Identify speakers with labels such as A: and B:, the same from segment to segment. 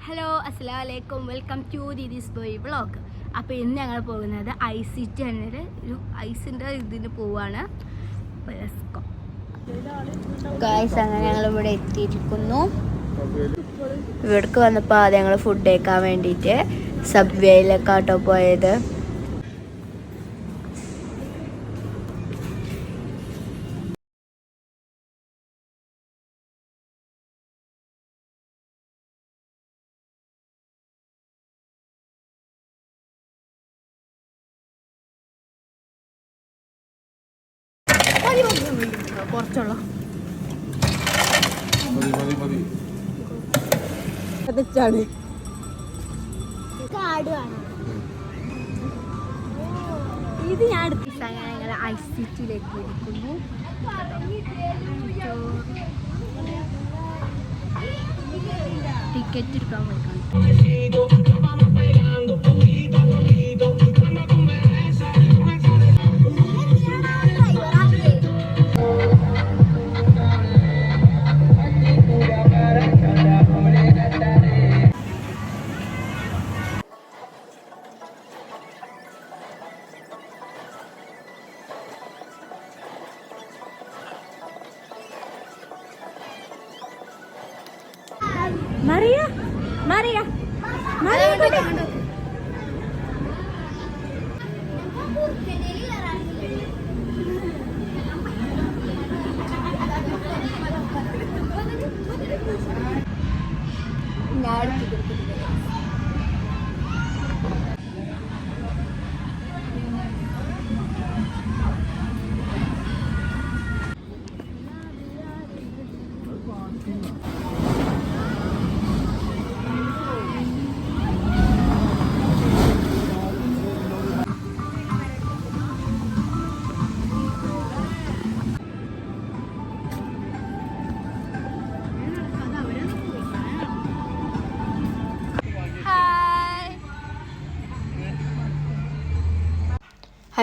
A: Hello അസ്സലാമു അലൈക്കും, welcome to ദീദീസ് boy vlog. അപ്പോൾ ഇന്ന് ഞങ്ങൾ പോകുന്നത് ഐസിറ്റി എന്നൊരു ഐസിൻ്റെ ഇതിന് പോവാണ്. ഗൈസ്, അങ്ങനെ ഞങ്ങളിവിടെ എത്തിയിരിക്കുന്നു. ഇവിടേക്ക് വന്നപ്പോൾ ആദ്യം ഞങ്ങൾ ഫുഡ് കഴിക്കാൻ വേണ്ടിയിട്ട് സബ്വേയിലേക്കാട്ടോ പോയത്. കുറച്ചുള്ള ഇത് ഞാൻ അടുത്ത ഞങ്ങൾ ഐസിറ്റിയിലേക്ക് ഇരിക്കുന്നു. ടിക്കറ്റ് എടുക്കാൻ പോയിക്കാണ്. Maria, Maria, Maria.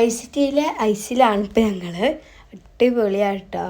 A: ഐസിറ്റിയിലെ ഐസിലാണ് ഇപ്പം ഞങ്ങൾ. അടിപൊളിയാട്ടോ.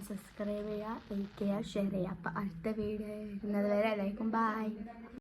A: സബ്സ്ക്രൈബ് ചെയ്യുക, ലൈക്ക് ചെയ്യുക, ഷെയർ ചെയ്യുക. അപ്പോൾ അടുത്ത വീഡിയോ വരുന്നത് വരെ എല്ലാവർക്കും ബൈ.